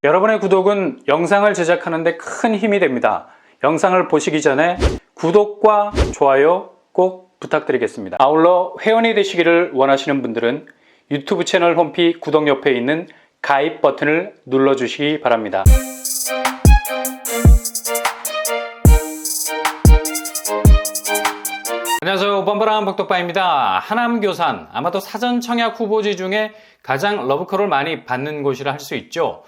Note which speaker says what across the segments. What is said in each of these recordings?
Speaker 1: 여러분의 구독은 영상을 제작하는 데 큰 힘이 됩니다. 영상을 보시기 전에 구독과 좋아요 꼭 부탁드리겠습니다. 아울러 회원이 되시기를 원하시는 분들은 유튜브 채널 홈피 구독 옆에 있는 가입 버튼을 눌러주시기 바랍니다. 안녕하세요. 뻔뻔한 복덕바입니다. 하남교산, 아마도 사전청약 후보지 중에 가장 러브콜을 많이 받는 곳이라 할 수 있죠.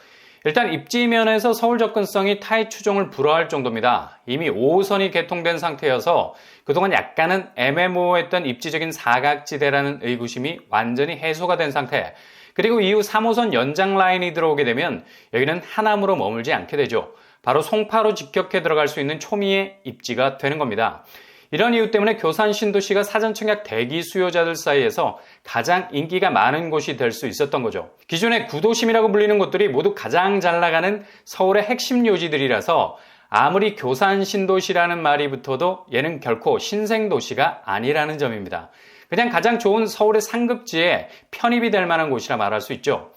Speaker 1: 일단 입지면에서 서울 접근성이 타의 추종을 불허할 정도입니다. 이미 5호선이 개통된 상태여서 그동안 약간은 애매모호했던 입지적인 사각지대라는 의구심이 완전히 해소가 된 상태. 그리고 이후 3호선 연장 라인이 들어오게 되면 여기는 하남으로 머물지 않게 되죠. 바로 송파로 직격해 들어갈 수 있는 초미의 입지가 되는 겁니다. 이런 이유 때문에 교산 신도시가 사전청약 대기 수요자들 사이에서 가장 인기가 많은 곳이 될 수 있었던 거죠. 기존의 구도심이라고 불리는 곳들이 모두 가장 잘 나가는 서울의 핵심 요지들이라서 아무리 교산 신도시라는 말이 붙어도 얘는 결코 신생도시가 아니라는 점입니다. 그냥 가장 좋은 서울의 상급지에 편입이 될 만한 곳이라 말할 수 있죠.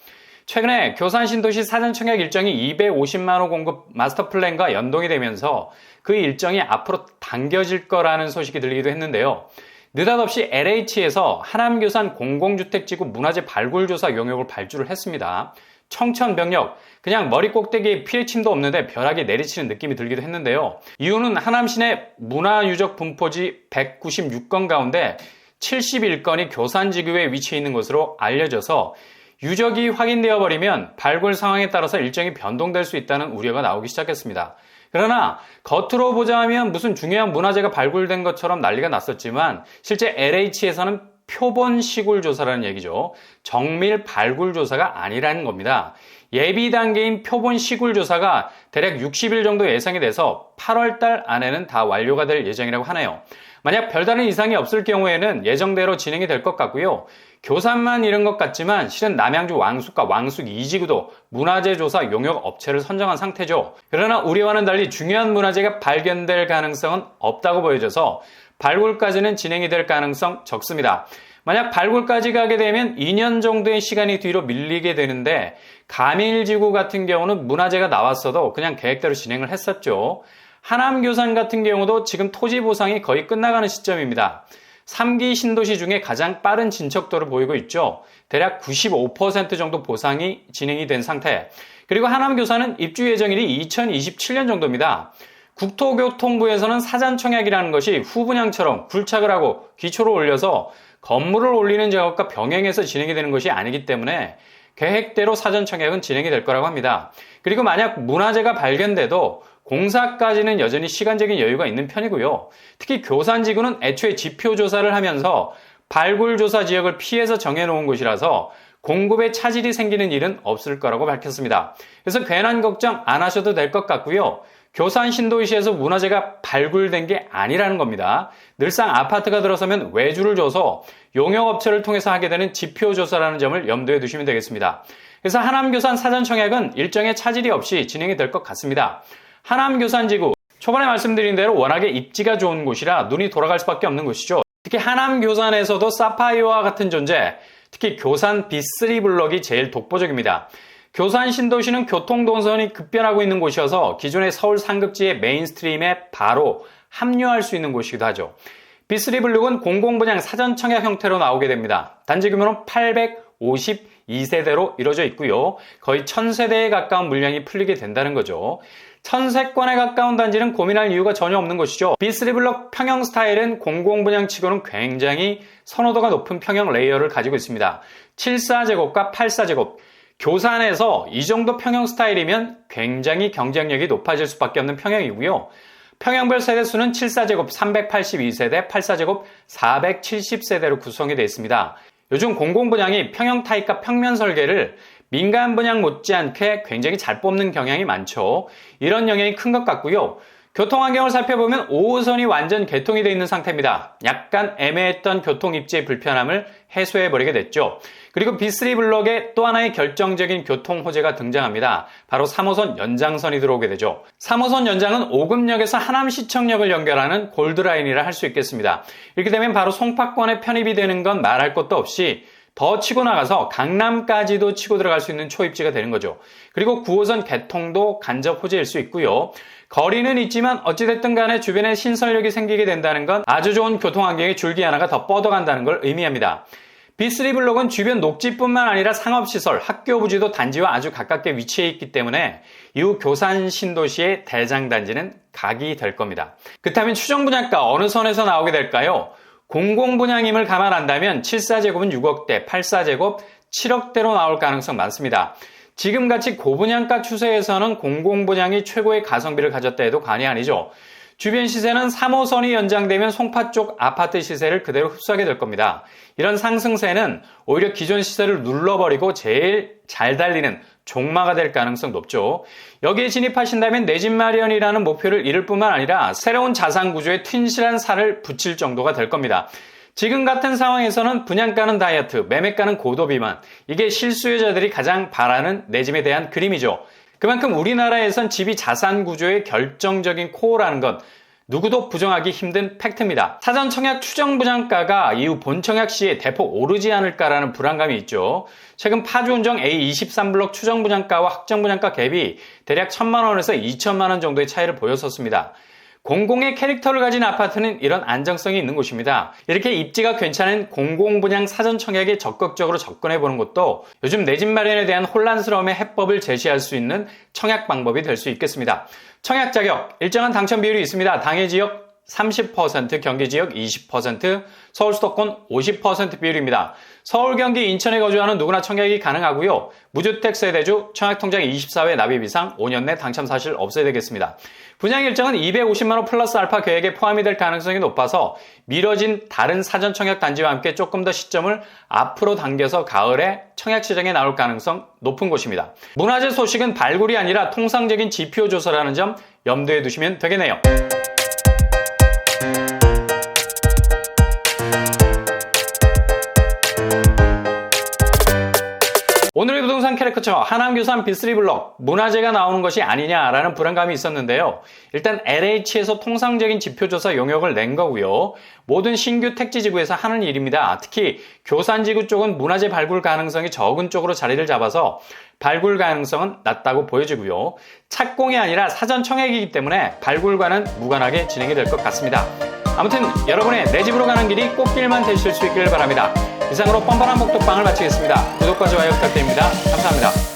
Speaker 1: 최근에 교산 신도시 사전청약 일정이 250만 호 공급 마스터 플랜과 연동이 되면서 그 일정이 앞으로 당겨질 거라는 소식이 들리기도 했는데요. 느닷없이 LH에서 하남교산 공공주택지구 문화재 발굴조사 용역을 발주를 했습니다. 청천벽력, 그냥 머리 꼭대기에 피해침도 없는데 벼락이 내리치는 느낌이 들기도 했는데요. 이유는 하남시내 문화유적 분포지 196건 가운데 71건이 교산지구에 위치해 있는 것으로 알려져서 유적이 확인되어 버리면 발굴 상황에 따라서 일정이 변동될 수 있다는 우려가 나오기 시작했습니다. 그러나 겉으로 보자면 무슨 중요한 문화재가 발굴된 것처럼 난리가 났었지만 실제 LH에서는 표본 시굴 조사라는 얘기죠. 정밀 발굴 조사가 아니라는 겁니다. 예비 단계인 표본 시굴 조사가 대략 60일 정도 예상이 돼서 8월 달 안에는 다 완료가 될 예정이라고 하네요. 만약 별다른 이상이 없을 경우에는 예정대로 진행이 될 것 같고요. 교산만 이런 것 같지만 실은 남양주 왕숙과 왕숙 2지구도 문화재 조사 용역 업체를 선정한 상태죠. 그러나 우리와는 달리 중요한 문화재가 발견될 가능성은 없다고 보여져서 발굴까지는 진행이 될 가능성 적습니다. 만약 발굴까지 가게 되면 2년 정도의 시간이 뒤로 밀리게 되는데 가밀지구 같은 경우는 문화재가 나왔어도 그냥 계획대로 진행을 했었죠. 하남교산 같은 경우도 지금 토지 보상이 거의 끝나가는 시점입니다. 3기 신도시 중에 가장 빠른 진척도를 보이고 있죠. 대략 95% 정도 보상이 진행이 된 상태. 그리고 하남교산은 입주 예정일이 2027년 정도입니다. 국토교통부에서는 사전청약이라는 것이 후분양처럼 굴착을 하고 기초를 올려서 건물을 올리는 작업과 병행해서 진행이 되는 것이 아니기 때문에 계획대로 사전청약은 진행이 될 거라고 합니다. 그리고 만약 문화재가 발견돼도 공사까지는 여전히 시간적인 여유가 있는 편이고요. 특히 교산지구는 애초에 지표조사를 하면서 발굴조사 지역을 피해서 정해놓은 곳이라서 공급에 차질이 생기는 일은 없을 거라고 밝혔습니다. 그래서 괜한 걱정 안 하셔도 될 것 같고요. 교산 신도시에서 문화재가 발굴된 게 아니라는 겁니다. 늘상 아파트가 들어서면 외주를 줘서 용역업체를 통해서 하게 되는 지표조사라는 점을 염두에 두시면 되겠습니다. 그래서 하남교산 사전청약은 일정에 차질이 없이 진행이 될 것 같습니다. 하남교산지구, 초반에 말씀드린 대로 워낙에 입지가 좋은 곳이라 눈이 돌아갈 수밖에 없는 곳이죠. 특히 하남교산에서도 사파이어와 같은 존재, 특히 교산 B3 블럭이 제일 독보적입니다. 교산 신도시는 교통동선이 급변하고 있는 곳이어서 기존의 서울 상급지의 메인스트림에 바로 합류할 수 있는 곳이기도 하죠. B3 블록은 공공분양 사전청약 형태로 나오게 됩니다. 단지 규모는 852세대로 이루어져 있고요. 거의 1000세대에 가까운 물량이 풀리게 된다는 거죠. 1000세권에 가까운 단지는 고민할 이유가 전혀 없는 것이죠. B3 블록 평형 스타일은 공공분양치고는 굉장히 선호도가 높은 평형 레이어를 가지고 있습니다. 74제곱과 84제곱. 교산에서 이 정도 평형 스타일이면 굉장히 경쟁력이 높아질 수밖에 없는 평형이고요. 평형별 세대수는 74제곱 382세대, 84제곱 470세대로 구성이 되어 있습니다. 요즘 공공분양이 평형 타입과 평면 설계를 민간 분양 못지않게 굉장히 잘 뽑는 경향이 많죠. 이런 영향이 큰 것 같고요. 교통 환경을 살펴보면 5호선이 완전 개통이 되어 있는 상태입니다. 약간 애매했던 교통 입지의 불편함을 해소해버리게 됐죠. 그리고 B3 블록에 또 하나의 결정적인 교통 호재가 등장합니다. 바로 3호선 연장선이 들어오게 되죠. 3호선 연장은 오금역에서 하남시청역을 연결하는 골드라인이라 할 수 있겠습니다. 이렇게 되면 바로 송파권에 편입이 되는 건 말할 것도 없이 더 치고 나가서 강남까지도 치고 들어갈 수 있는 초입지가 되는 거죠. 그리고 9호선 개통도 간접 호재일 수 있고요. 거리는 있지만 어찌됐든 간에 주변에 신설역이 생기게 된다는 건 아주 좋은 교통환경의 줄기 하나가 더 뻗어간다는 걸 의미합니다. B3 블록은 주변 녹지뿐만 아니라 상업시설, 학교 부지도 단지와 아주 가깝게 위치해 있기 때문에 이후 교산 신도시의 대장단지는 각이 될 겁니다. 그렇다면 추정 분양가 어느 선에서 나오게 될까요? 공공분양임을 감안한다면 74제곱은 6억대, 84제곱 7억대로 나올 가능성 많습니다. 지금같이 고분양가 추세에서는 공공분양이 최고의 가성비를 가졌다 해도 과언이 아니죠. 주변 시세는 3호선이 연장되면 송파 쪽 아파트 시세를 그대로 흡수하게 될 겁니다. 이런 상승세는 오히려 기존 시세를 눌러버리고 제일 잘 달리는 종마가 될 가능성 높죠. 여기에 진입하신다면 내 집 마련이라는 목표를 이룰 뿐만 아니라 새로운 자산 구조에 튼실한 살을 붙일 정도가 될 겁니다. 지금 같은 상황에서는 분양가는 다이어트, 매매가는 고도 비만, 이게 실수요자들이 가장 바라는 내 집에 대한 그림이죠. 그만큼 우리나라에선 집이 자산 구조의 결정적인 코어라는 건 누구도 부정하기 힘든 팩트입니다. 사전 청약 추정 분양가가 이후 본 청약 시에 대폭 오르지 않을까라는 불안감이 있죠. 최근 파주운정 A23블록 추정 분양가와 확정 분양가 갭이 대략 1,000만 원에서 2천만 원 정도의 차이를 보였었습니다. 공공의 캐릭터를 가진 아파트는 이런 안정성이 있는 곳입니다. 이렇게 입지가 괜찮은 공공분양 사전 청약에 적극적으로 접근해보는 것도 요즘 내 집 마련에 대한 혼란스러움의 해법을 제시할 수 있는 청약 방법이 될 수 있겠습니다. 청약 자격, 일정한 당첨 비율이 있습니다. 당해 지역 30%, 경기 지역 20%, 서울 수도권 50% 비율입니다. 서울, 경기, 인천에 거주하는 누구나 청약이 가능하고요. 무주택 세대주 청약통장 24회 납입 이상 5년 내 당첨 사실 없어야 되겠습니다. 분양 일정은 250만 원 플러스 알파 계획에 포함이 될 가능성이 높아서 미뤄진 다른 사전 청약 단지와 함께 조금 더 시점을 앞으로 당겨서 가을에 청약 시장에 나올 가능성 높은 곳입니다. 문화재 소식은 발굴이 아니라 통상적인 지표 조사라는 점 염두에 두시면 되겠네요. 오늘의 부동산 캐릭터처 하남교산 B3 블록 문화재가 나오는 것이 아니냐라는 불안감이 있었는데요. 일단 LH에서 통상적인 지표조사 용역을 낸 거고요. 모든 신규 택지지구에서 하는 일입니다. 특히 교산지구 쪽은 문화재 발굴 가능성이 적은 쪽으로 자리를 잡아서 발굴 가능성은 낮다고 보여지고요. 착공이 아니라 사전 청약이기 때문에 발굴과는 무관하게 진행이 될 것 같습니다. 아무튼 여러분의 내 집으로 가는 길이 꽃길만 되실 수 있기를 바랍니다. 이상으로 뻔뻔한 복덕방을 마치겠습니다. 구독과 좋아요 부탁드립니다. 감사합니다.